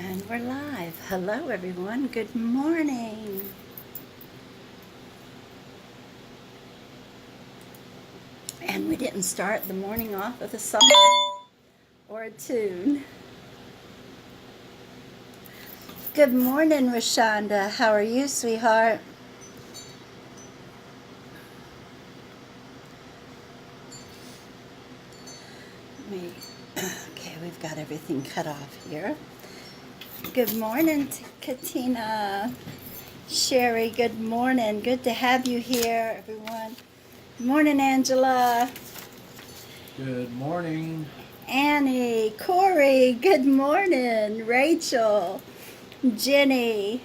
And we're live. Hello, everyone. Good morning. And we didn't start the morning off with a song or a tune. Good morning, Rashonda. How are you, sweetheart? Okay, we've got everything cut off here. Good morning, Katina. Sherry, good morning. Good to have you here, everyone. Good morning, Angela. Good morning. Annie, Corey, good morning. Rachel, Jenny,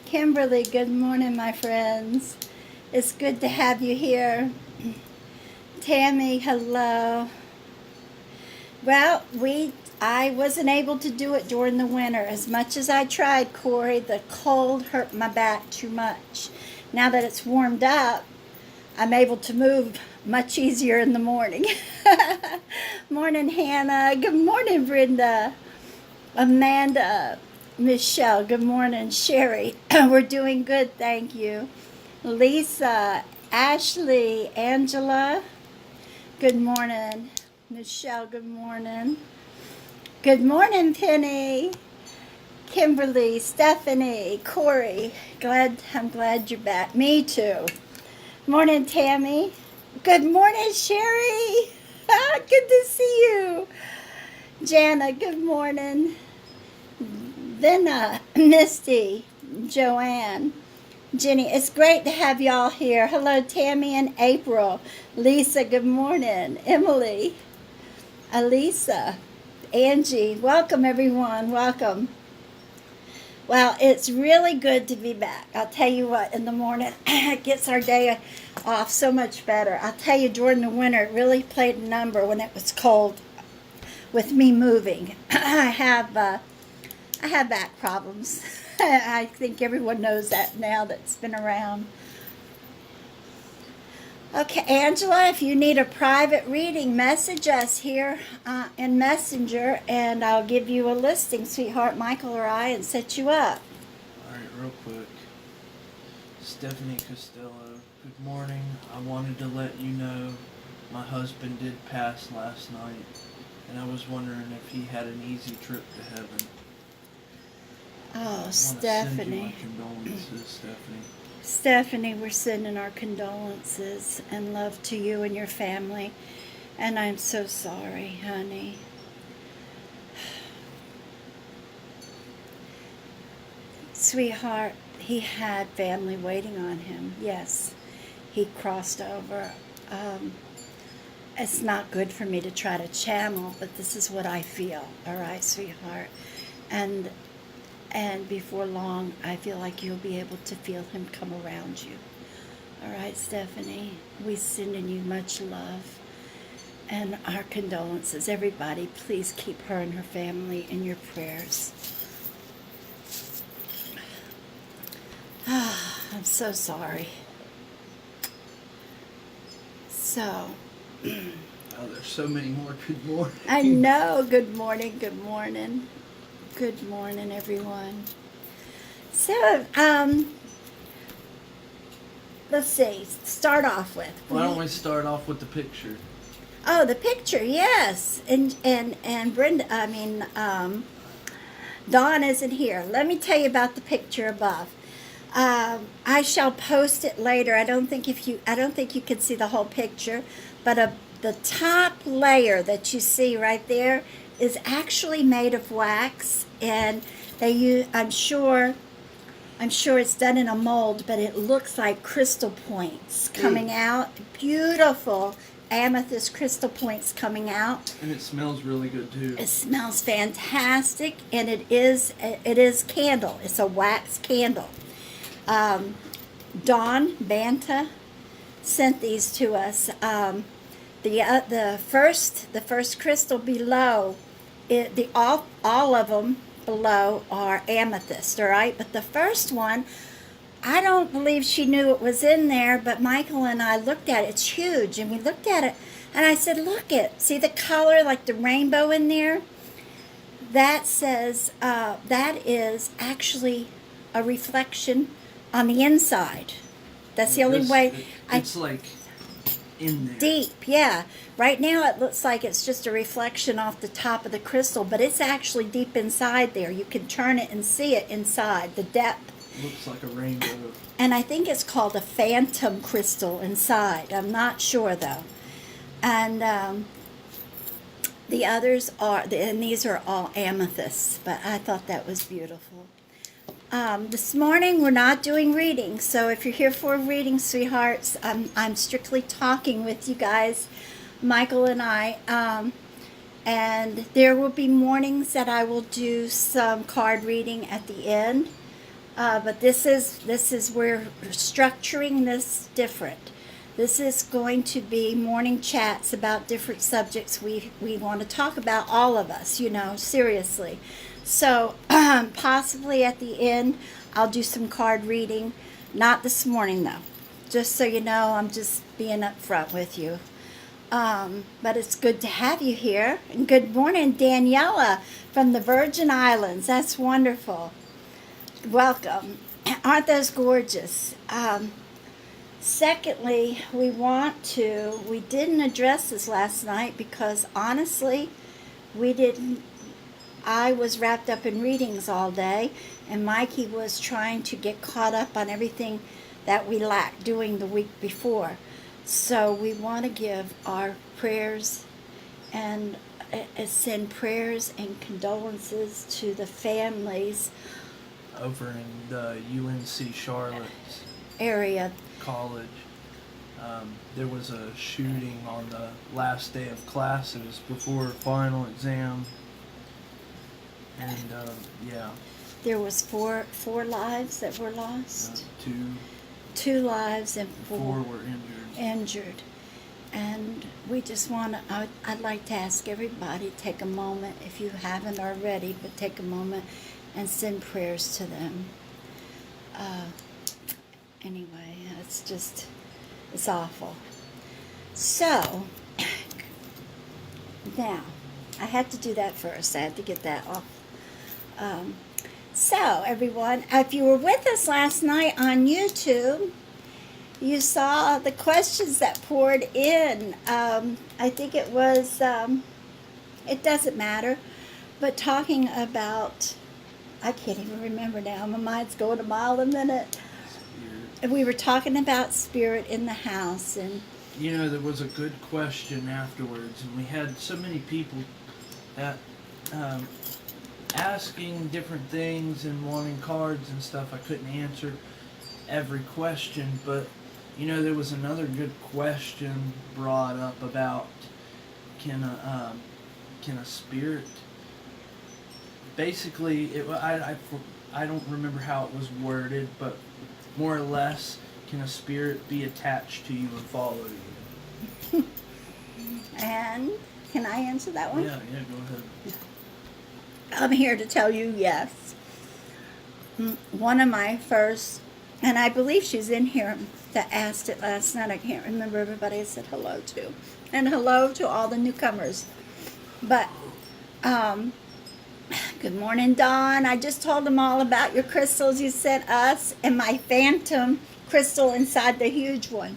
Kimberly, good morning, my friends. It's good to have you here. Tammy, hello. Well, I wasn't able to do it during the winter. As much as I tried, Corey, the cold hurt my back too much. Now that it's warmed up, I'm able to move much easier in the morning. Morning, Hannah. Good morning, Brenda. Amanda. Michelle. Good morning, Sherry. We're doing good, thank you. Lisa. Ashley. Angela. Good morning. Michelle, good morning. Good morning, Penny. Kimberly, Stephanie, Corey. I'm glad you're back. Me too. Morning, Tammy. Good morning, Sherry. Good to see you. Jana, good morning. Then Misty, Joanne, Jenny. It's great to have y'all here. Hello, Tammy and April. Lisa, good morning. Emily, Alisa, Angie. Welcome, everyone. Welcome. Well, it's really good to be back. I'll tell you what, in the morning, it gets our day off so much better. I'll tell you, during the winter, it really played a number when it was cold with me moving. I have back problems. I think everyone knows that now that's been around. Okay, Angela, if you need a private reading, message us here in Messenger, and I'll give you a listing, sweetheart, Michael or I, and set you up. All right, real quick. Stephanie Costello, good morning. I wanted to let you know my husband did pass last night, and I was wondering if he had an easy trip to heaven. Oh, I Stephanie. send you my condolences, Stephanie. Stephanie, we're sending our condolences and love to you and your family. And I'm so sorry, honey. Sweetheart, he had family waiting on him. Yes, he crossed over. It's not good for me to try to channel, but this is what I feel. All right, sweetheart. And before long, I feel like you'll be able to feel him come around you. All right, Stephanie, we sending you much love and our condolences. Everybody, please keep her and her family in your prayers. I'm so sorry. So, Oh, there's so many more good mornings. I know. Good morning, good morning. Good morning, everyone. So, let's see. Start off with. Why don't we start off with the picture? Oh, the picture, yes. And Brenda, Dawn isn't here. Let me tell you about the picture above. I shall post it later. I don't think you can see the whole picture, but the top layer that you see right there is actually made of wax, and they use. I'm sure it's done in a mold, but it looks like crystal points coming out. Beautiful amethyst crystal points coming out. And it smells really good too. It smells fantastic, and it is candle. It's a wax candle. Dawn Banta sent these to us. The first crystal below, all of them below are amethyst, all right? But the first one, I don't believe she knew it was in there, but Michael and I looked at it. It's huge, and we looked at it, and I said, look it. See the color, like the rainbow in there? that says that is actually a reflection on the inside. That's the only way. It's like in there. Deep, yeah. Right now it looks like it's just a reflection off the top of the crystal, but it's actually deep inside there. You can turn it and see it inside, the depth. Looks like a rainbow. And I think it's called a phantom crystal inside. I'm not sure though. And the others are, and these are all amethysts, but I thought that was beautiful. This morning we're not doing readings, so if you're here for a reading, sweethearts, I'm strictly talking with you guys, Michael and I, and there will be mornings that I will do some card reading at the end, but this is we're structuring this different. This is going to be morning chats about different subjects we want to talk about, all of us, seriously. So possibly at the end, I'll do some card reading. Not this morning, though. Just so you know, I'm just being upfront with you. But it's good to have you here. And good morning, Daniela from the Virgin Islands. That's wonderful. Welcome. Aren't those gorgeous? Secondly, we didn't address this last night because honestly, I was wrapped up in readings all day, and Mikey was trying to get caught up on everything that we lacked doing the week before. So we want to give our prayers and send prayers and condolences to the families over in the UNC Charlotte area. College. There was a shooting on the last day of classes before final exam. And yeah, there was four lives that were lost. Two lives and four were injured. And we just want to. I'd like to ask everybody to take a moment, if you haven't already, but take a moment and send prayers to them. Anyway, it's awful. So now I had to do that first. I had to get that off. So, everyone, if you were with us last night on YouTube, you saw the questions that poured in. I think it was, it doesn't matter, but talking about, I can't even remember now. My mind's going a mile a minute. Spirit. We were talking about spirit in the house. And there was a good question afterwards, and we had so many people that asking different things and wanting cards and stuff. I couldn't answer every question, but there was another good question brought up about can a spirit, basically I don't remember how it was worded, but more or less, can a spirit be attached to you and follow you? And can I answer that one? Yeah, go ahead. I'm here to tell you yes. One of my first, and I believe she's in here, that asked it last night. I can't remember everybody I said hello to. And hello to all the newcomers. But, good morning, Dawn. I just told them all about your crystals you sent us and my phantom crystal inside the huge one.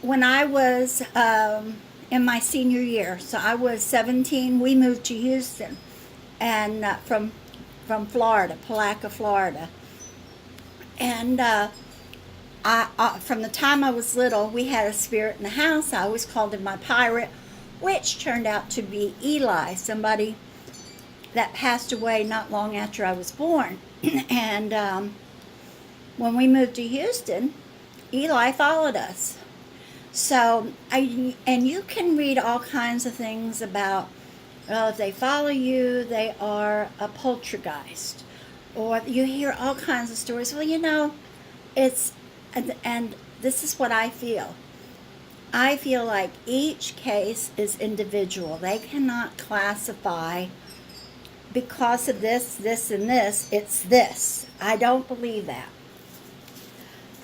When I was in my senior year, so I was 17, we moved to Houston, and from Florida, Palaca, Florida. And from the time I was little, we had a spirit in the house. I always called him my pirate, which turned out to be Eli, somebody that passed away not long after I was born. And when we moved to Houston, Eli followed us. So, and you can read all kinds of things about, well, if they follow you, they are a poltergeist. Or you hear all kinds of stories. Well, it's, and this is what I feel. I feel like each case is individual. They cannot classify because of this, and this, it's this. I don't believe that.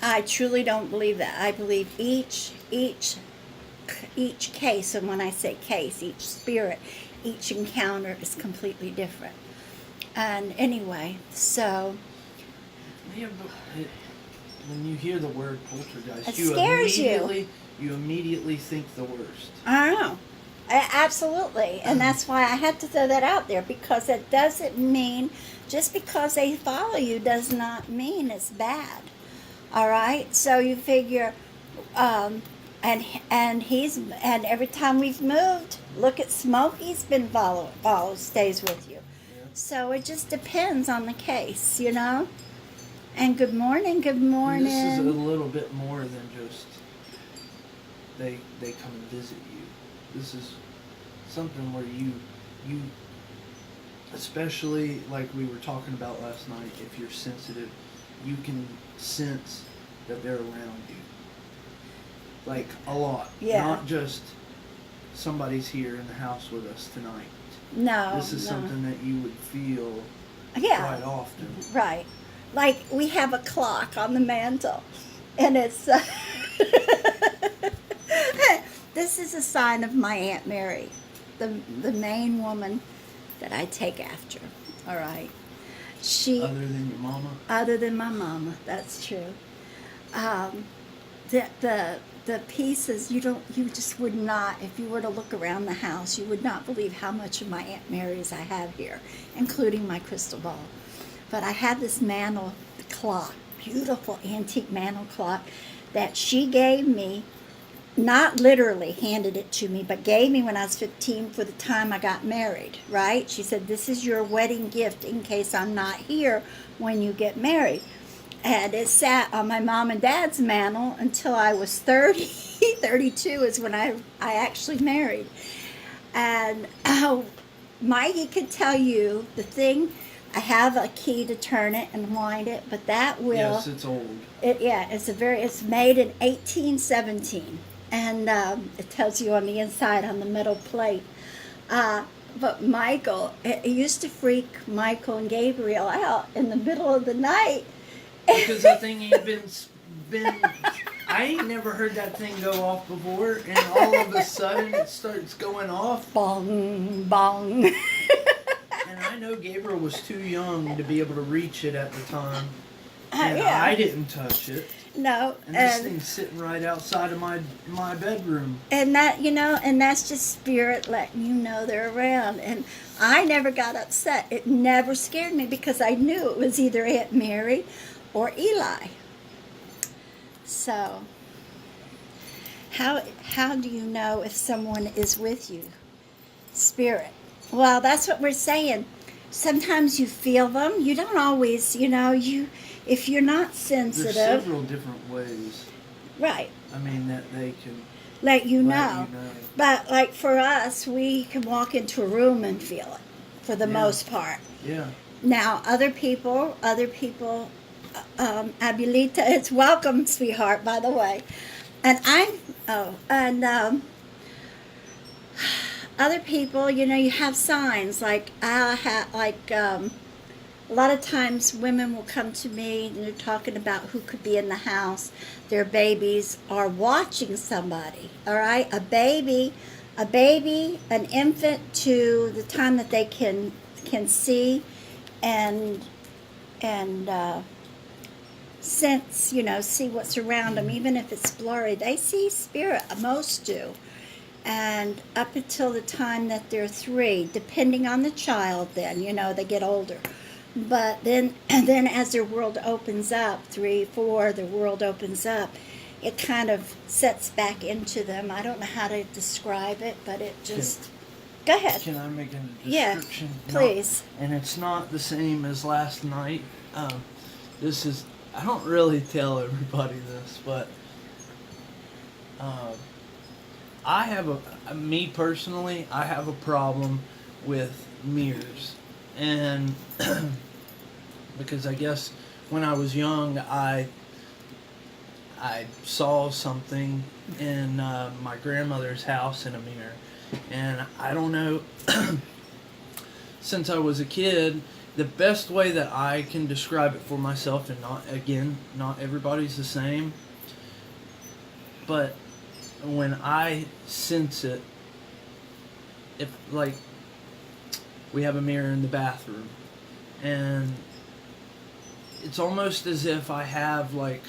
I truly don't believe that. I believe each each case, and when I say case, each spirit, each encounter is completely different. And anyway, so Yeah, but when you hear the word poltergeist, it scares you. You immediately think the worst. I don't know. Absolutely. And that's why I had to throw that out there, because it doesn't mean, just because they follow you does not mean it's bad. All right? So you figure, and every time we've moved, look at Smokey's been stays with you. Yeah. So it just depends on the case, you know? And good morning, good morning. And this is a little bit more than just they come and visit you. This is something where you especially like we were talking about last night, if you're sensitive, you can sense that they're around you. Like a lot. Yeah. Not just somebody's here in the house with us tonight. No. This is something that you would feel quite often. Right. Like we have a clock on the mantle, and it's this is a sign of my Aunt Mary, the main woman that I take after. All right. She Other than your mama? Other than my mama, that's true. The pieces, you just would not, if you were to look around the house, you would not believe how much of my Aunt Mary's I have here, including my crystal ball. But I have this mantle clock, beautiful antique mantle clock that she gave me, not literally handed it to me, but gave me when I was 15 for the time I got married, right? She said, this is your wedding gift in case I'm not here when you get married. And it sat on my mom and dad's mantle until I was 30. 32 is when I actually married. And Mikey could tell you the thing. I have a key to turn it and wind it, but that will. Yes, it's old. It's made in 1817, and it tells you on the inside on the metal plate. But Michael, it used to freak Michael and Gabriel out in the middle of the night. Because that thing ain't been. I ain't never heard that thing go off before, and all of a sudden it starts going off. Bong, bong. And I know Gabriel was too young to be able to reach it at the time. And Yeah. I didn't touch it. No. And this thing's sitting right outside of my bedroom. And that's just spirit letting you know they're around. And I never got upset. It never scared me because I knew it was either Aunt Mary or Eli. So, how do you know if someone is with you? Spirit. Well, that's what we're saying. Sometimes you feel them. You don't always, if you're not sensitive. There's several different ways. Right. I mean, that they can let you know. But like for us, we can walk into a room and feel it for the most part. Yeah. Now, other people, Abilita, it's welcome, sweetheart, by the way. And other people, you have signs like a lot of times women will come to me and they're talking about who could be in the house. Their babies are watching somebody, all right? A baby, an infant to the time that they can see and sense, see what's around them, even if it's blurry. They see spirit, most do. And up until the time that they're 3, depending on the child then, they get older. But then as their world opens up, 3, 4, the world opens up, it kind of sets back into them. I don't know how to describe it, but it just... Go ahead. Can I make a description? Yeah, please. And it's not the same as last night. This is... I don't really tell everybody this, but... I have me personally, I have a problem with mirrors. And because I guess when I was young, I saw something in my grandmother's house in a mirror. And I don't know, since I was a kid, the best way that I can describe it for myself, and not everybody's the same, but when I sense it, if like we have a mirror in the bathroom, and it's almost as if I have like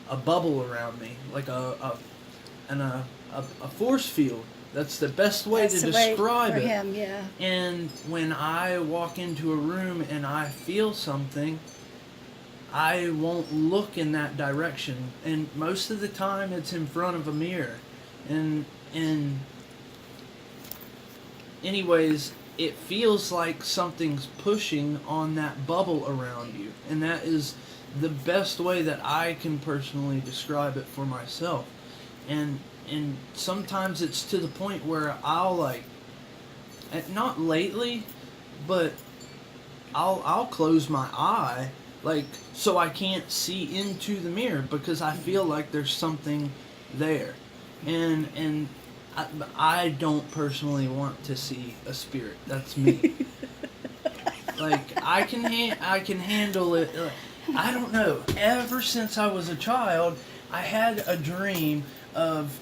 a bubble around me, like a force field. That's the best way That's to the way describe for it. him, yeah. And when I walk into a room and I feel something, I won't look in that direction. And most of the time it's in front of a mirror. And anyways, it feels like something's pushing on that bubble around you. And that is the best way that I can personally describe it for myself. And sometimes it's to the point where I'll like, not lately, but I'll close my eye, like, so I can't see into the mirror because I feel like there's something there. And I don't personally want to see a spirit. That's me. Like, I can handle it. I don't know. Ever since I was a child, I had a dream of,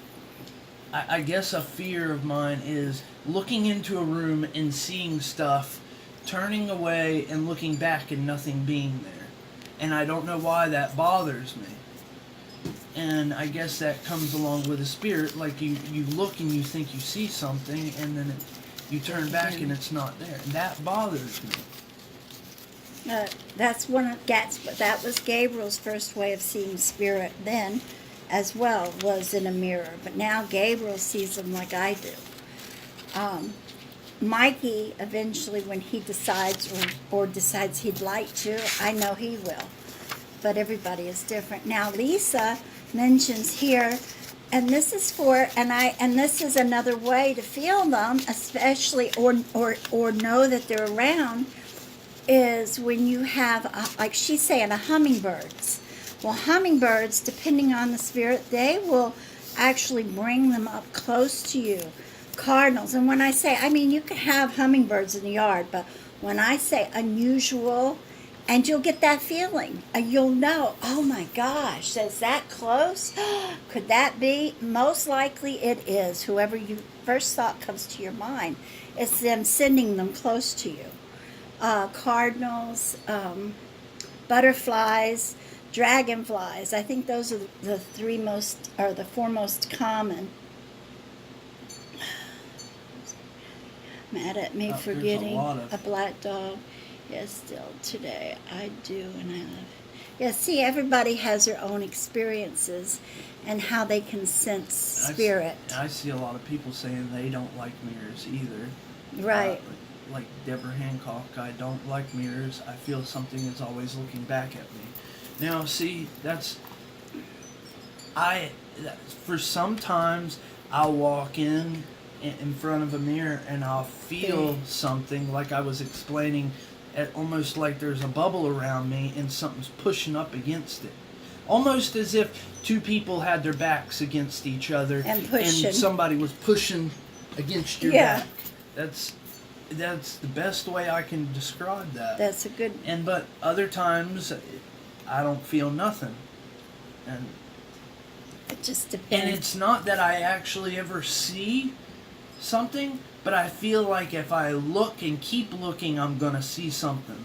I guess a fear of mine is looking into a room and seeing stuff, turning away and looking back and nothing being there. And I don't know why that bothers me. And I guess that comes along with a spirit. Like you look and you think you see something, and then you turn back and it's not there. And that bothers me. That was Gabriel's first way of seeing spirit then, as well, was in a mirror. But now Gabriel sees them like I do. Mikey, eventually, when he decides or decides he'd like to, I know he will. But everybody is different. Now Lisa mentions here, and this is this is another way to feel them, especially or know that they're around, is when you have like she's saying hummingbirds. Well, hummingbirds, depending on the spirit, they will actually bring them up close to you. Cardinals, and when I say, I mean, you can have hummingbirds in the yard, but when I say unusual, and you'll get that feeling, you'll know, oh my gosh, is that close? Could that be? Most likely it is. Whoever you first thought comes to your mind, it's them sending them close to you. Cardinals, butterflies, dragonflies. I think those are the four most common. Mad at me forgetting a black dog. Yes, still today I do, and I love. Yeah, see, everybody has their own experiences and how they can sense spirit. I see a lot of people saying they don't like mirrors either. Right. Like Deborah Hancock, I don't like mirrors. I feel something is always looking back at me. Now, see, for sometimes I'll walk in front of a mirror and I'll feel something, like I was explaining, almost like there's a bubble around me and something's pushing up against it. Almost as if two people had their backs against each other and somebody was pushing against your back. That's the best way I can describe that. That's a good. But other times I don't feel nothing. And it just depends. And it's not that I actually ever see something, but I feel like if I look and keep looking, I'm gonna see something.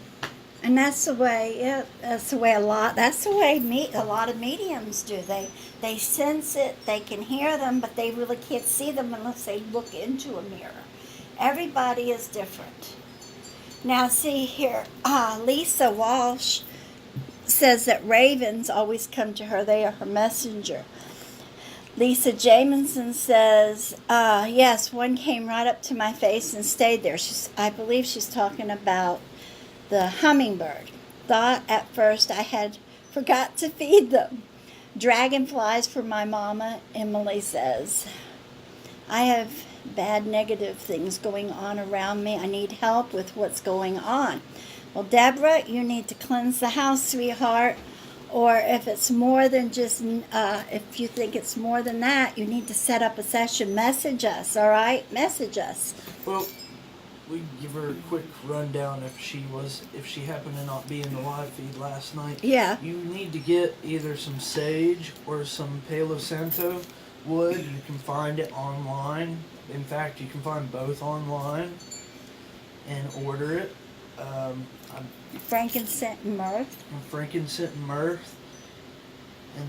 And that's the way. That's the way a lot of mediums do. They sense it. They can hear them, but they really can't see them unless they look into a mirror. Everybody is different. Now, see here, Lisa Walsh says that ravens always come to her. They are her messenger. Lisa Jamison says, yes, one came right up to my face and stayed there. I believe she's talking about the hummingbird. Thought at first I had forgot to feed them. Dragonflies for my mama, Emily says. I have bad negative things going on around me. I need help with what's going on. Well, Deborah, you need to cleanse the house, sweetheart. Or if it's more than just, if you think it's more than that, you need to set up a session. Message us, all right? Message us. Well, we give her a quick rundown if she happened to not be in the live feed last night. Yeah. You need to get either some sage or some Palo Santo wood. You can find it online. In fact, you can find both online and order it. Frankincense and myrrh. Frankincense and myrrh. And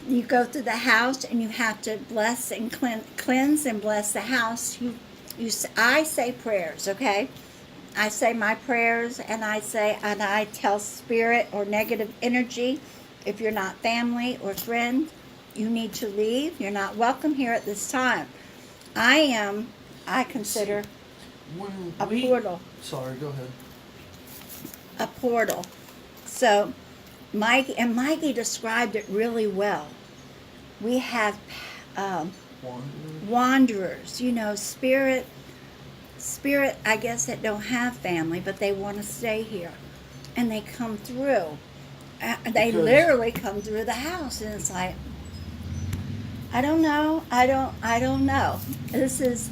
You go through the house and you have to bless and cleanse and bless the house. I say prayers, okay? I say my prayers, and I tell spirit or negative energy, if you're not family or friend, you need to leave. You're not welcome here at this time. I consider a portal. Sorry, go ahead. A portal. So Mikey described it really well. We have wanderers, spirit, I guess, that don't have family, but they want to stay here. And they come through. They literally come through the house, and it's like, I don't know. This is,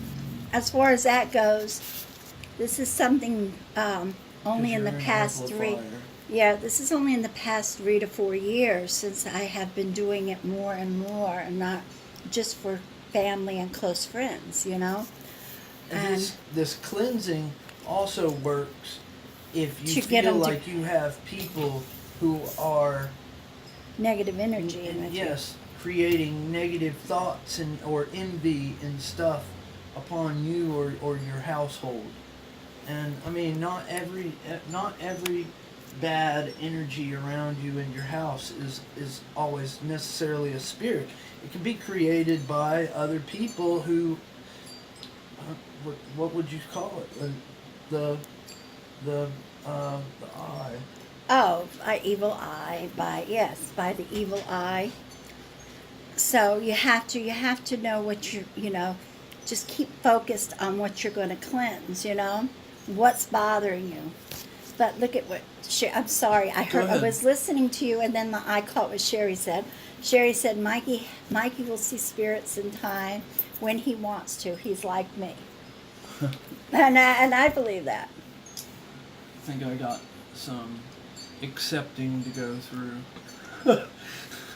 as far as that goes, this is something only in the past this is only in the past 3 to 4 years since I have been doing it more and more, and not just for family and close friends, And this cleansing also works if you feel like you have people who are negative energy. Creating negative thoughts or envy and stuff upon you or your household. And I mean, not every bad energy around you in your house is always necessarily a spirit. It can be created by other people who, what would you call it? The eye. Oh, by evil eye, by the evil eye. So you have to know what just keep focused on what you're going to cleanse, what's bothering you. But look at what I'm sorry, I was listening to you, and then I caught what Sherry said. Sherry said, Mikey will see spirits in time when he wants to. He's like me. and I believe that. I think I got some accepting to go through.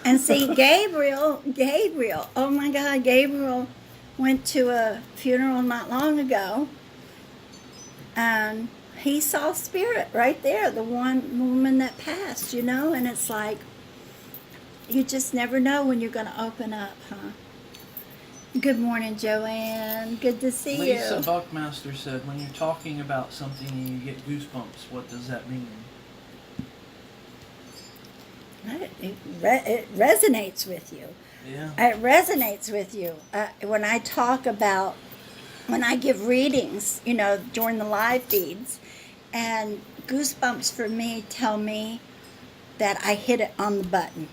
And see, Gabriel, oh my God, Gabriel went to a funeral not long ago, and he saw spirit right there, the one woman that passed, and it's like, you just never know when you're going to open up, huh? Good morning, Joanne. Good to see you. Lisa Buckmaster said, when you're talking about something and you get goosebumps, what does that mean? It resonates with you. Yeah. It resonates with you. When I give readings, during the live feeds, and goosebumps for me tell me that I hit it on the button.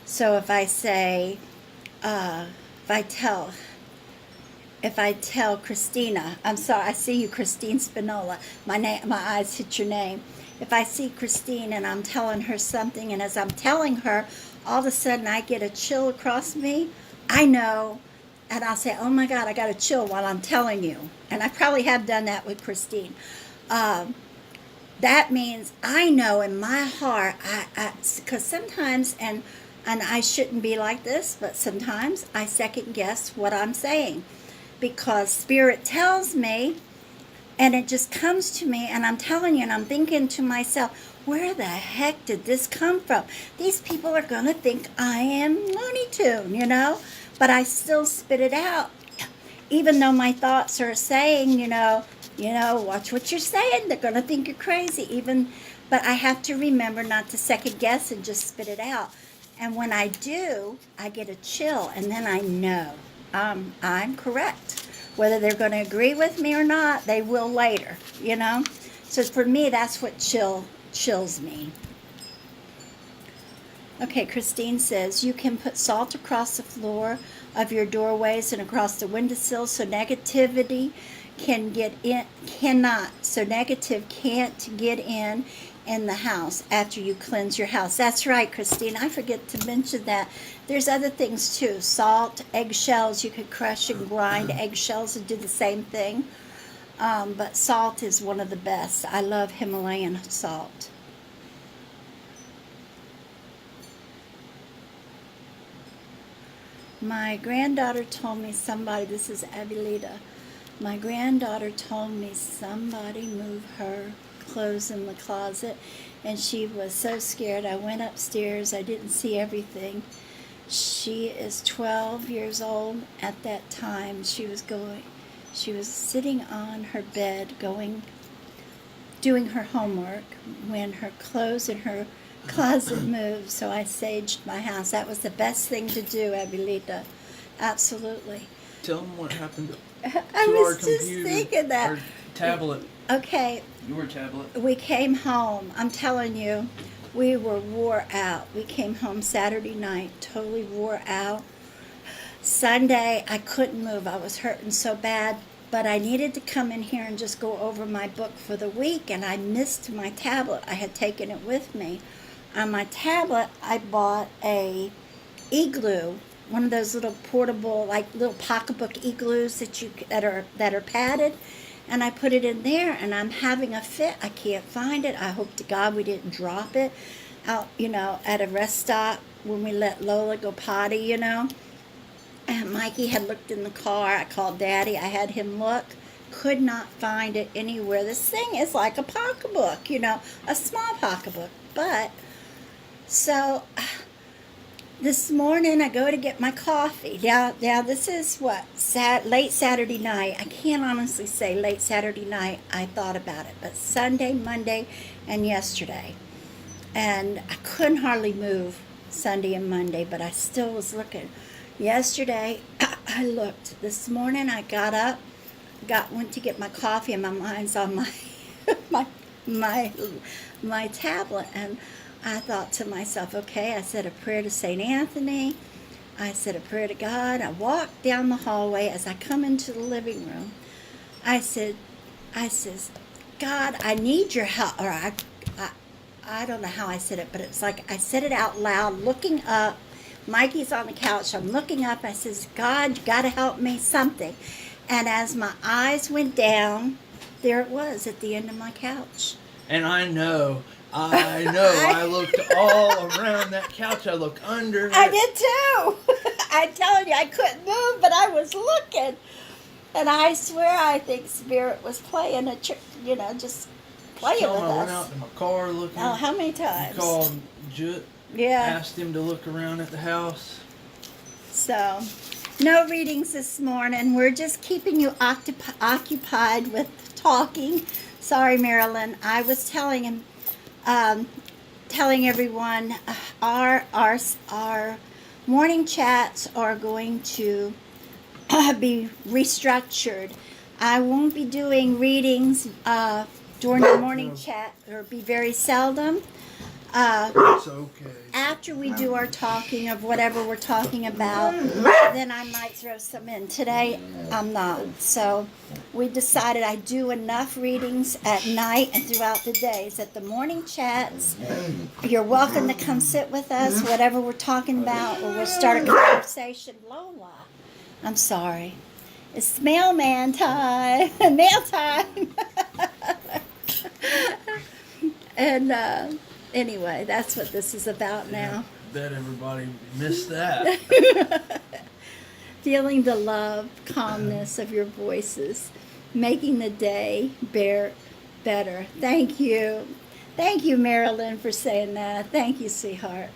So if I say, if I tell Christina, I'm sorry, I see you, Christine Spinola. My eyes hit your name. If I see Christine and I'm telling her something, and as I'm telling her, all of a sudden I get a chill across me, I know, and I'll say, oh my God, I got a chill while I'm telling you. And I probably have done that with Christine. That means I know in my heart, because sometimes, and I shouldn't be like this, but sometimes I second guess what I'm saying, because Spirit tells me, and it just comes to me, and I'm telling you, and I'm thinking to myself, where the heck did this come from? These people are going to think I am Looney Tune, But I still spit it out, even though my thoughts are saying, watch what you're saying. They're going to think you're crazy. But I have to remember not to second guess and just spit it out. And when I do, I get a chill, and then I know I'm correct. Whether they're going to agree with me or not, they will later, So for me, that's what chills me. Okay, Christine says, you can put salt across the floor of your doorways and across the windowsills so negativity negative can't get in the house after you cleanse your house. That's right, Christine. I forget to mention that. There's other things too. Salt, eggshells. You could crush and grind eggshells and do the same thing. But salt is one of the best. I love Himalayan salt. My granddaughter told me this is Abilita. My granddaughter told me somebody moved her clothes in the closet, and she was so scared. I went upstairs. I didn't see everything. She is 12 years old at that time. She was sitting on her bed doing her homework when her clothes in her closet moved, so I saged my house. That was the best thing to do, Abuelita. Absolutely. Tell them what happened to I our was just computer, thinking that. our tablet. Okay, Your tablet. we came home. I'm telling you, we were wore out. We came home Saturday night, totally wore out. Sunday, I couldn't move. I was hurting so bad, but I needed to come in here and just go over my book for the week, and I missed my tablet. I had taken it with me. On my tablet, I bought a igloo, one of those little portable, like little pocketbook igloos that are padded, and I put it in there, and I'm having a fit. I can't find it. I hope to God we didn't drop it out, at a rest stop when we let Lola go potty, And Mikey had looked in the car. I called Daddy. I had him look. Could not find it anywhere. This thing is like a pocketbook, a small pocketbook. But, so, this morning I go to get my coffee. Now this is what? Late Saturday night. I can't honestly say late Saturday night I thought about it. But Sunday, Monday, and yesterday. And I couldn't hardly move Sunday and Monday, but I still was looking. Yesterday, I looked. This morning, I got up, went to get my coffee, and my mind's on my tablet. And I thought to myself, okay, I said a prayer to St. Anthony. I said a prayer to God. I walked down the hallway. As I come into the living room, I says, God, I need your help. Or I don't know how I said it, but it's like I said it out loud, looking up. Mikey's on the couch. I'm looking up. I says, God, you got to help me, something. And as my eyes went down, there it was at the end of my couch. And I know. I looked all around that couch. I looked under it. I did too. I told you I couldn't move, but I was looking. And I swear I think Spirit was playing a trick, just playing with I went us. out to my car looking. Oh, how many times? You called Jut. Yeah. Asked him to look around at the house. So, no readings this morning. We're just keeping you occupied with talking. Sorry, Marilyn. I was telling everyone our morning chats are going to be restructured. I won't be doing readings during the morning chat, or be very seldom. It's okay. After we do our talking of whatever we're talking about, then I might throw some in. Today, I'm not. So we decided I do enough readings at night and throughout the days. At the morning chats, you're welcome to come sit with us, whatever we're talking about, or we'll start a conversation. Lola, I'm sorry. It's mailman time. Mail time. And, anyway, that's what this is about now. Bet everybody missed that. Feeling the love, calmness of your voices, making the day better. Thank you. Thank you, Marilyn, for saying that. Thank you, sweetheart.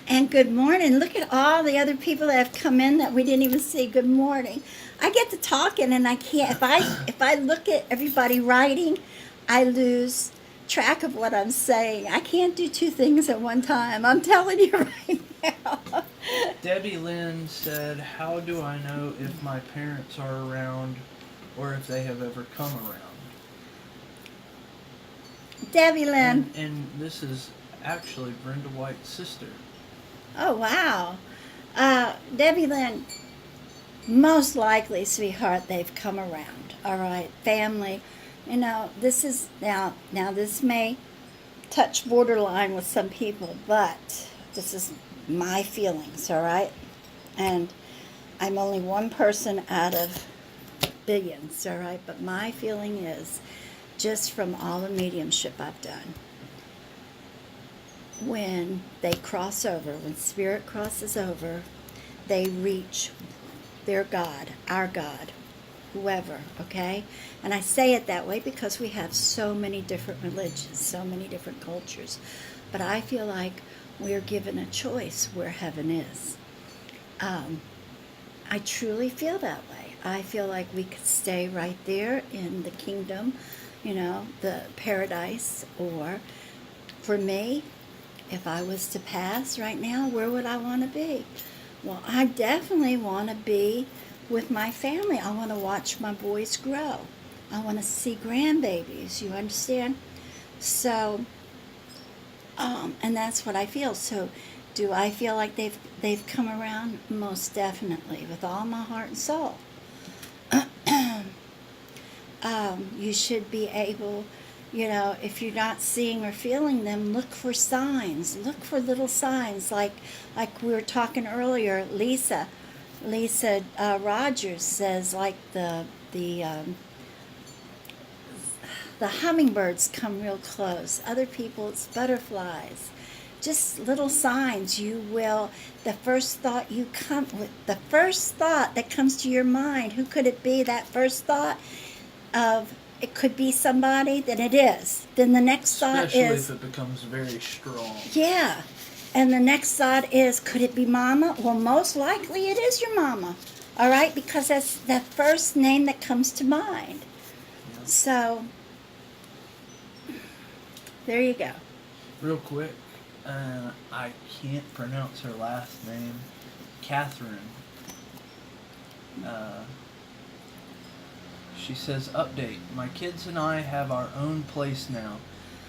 And good morning. Look at all the other people that have come in that we didn't even see. Good morning. I get to talking and I can't. If I look at everybody writing, I lose track of what I'm saying. I can't do two things at one time. I'm telling you right now. Debbie Lynn said, how do I know if my parents are around or if they have ever come around? Debbie Lynn. And this is actually Brenda White's sister. Oh, wow. Debbie Lynn, most likely, sweetheart, they've come around. All right, family. This is, now this may touch borderline with some people, but this is my feelings, all right? And I'm only one person out of billions, all right? But my feeling is, just from all the mediumship I've done, when they cross over, when spirit crosses over, they reach their God, our God, whoever, okay? And I say it that way because we have so many different religions, so many different cultures. But I feel like we're given a choice where heaven is. I truly feel that way. I feel like we could stay right there in the kingdom, the paradise, or for me, if I was to pass right now, where would I want to be? Well, I definitely want to be with my family. I want to watch my boys grow. I want to see grandbabies, you understand? So, and that's what I feel. So, do I feel like they've come around? Most definitely, with all my heart and soul. You should be able, if you're not seeing or feeling them, look for signs. Look for little signs, like we were talking earlier. Lisa Rogers says, like the hummingbirds come real close. Other people, it's butterflies. Just little signs. The first thought that comes to your mind, who could it be? That first thought of, it could be somebody, then it is. Then the next thought is... Especially if it becomes very strong. Yeah. And the next thought is, could it be Mama? Well, most likely it is your Mama. All right? Because that's the first name that comes to mind. Yeah. So, there you go. Real quick, I can't pronounce her last name. Catherine. She says, update. My kids and I have our own place now.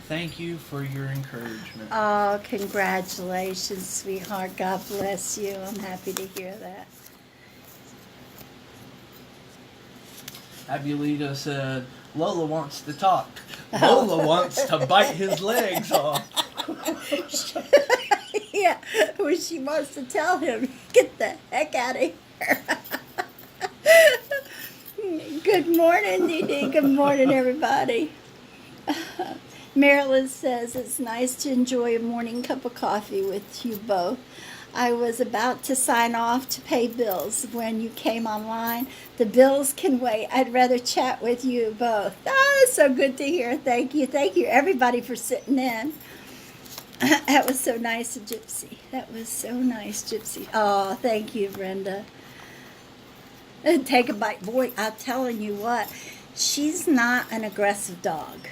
Thank you for your encouragement. Oh, congratulations, sweetheart. God bless you. I'm happy to hear that. Abulita said, Lola wants to talk. Lola wants to bite his legs off. Yeah, well, she wants to tell him, get the heck out of here. Good morning, Dee Dee. Good morning, everybody. Marilyn says, it's nice to enjoy a morning cup of coffee with you both. I was about to sign off to pay bills when you came online. The bills can wait. I'd rather chat with you both. Oh, so good to hear. Thank you. Thank you, everybody, for sitting in. That was so nice, Gypsy. That was so nice, Gypsy. Oh, thank you, Brenda. And take a bite. Boy, I'm telling you what, she's not an aggressive dog.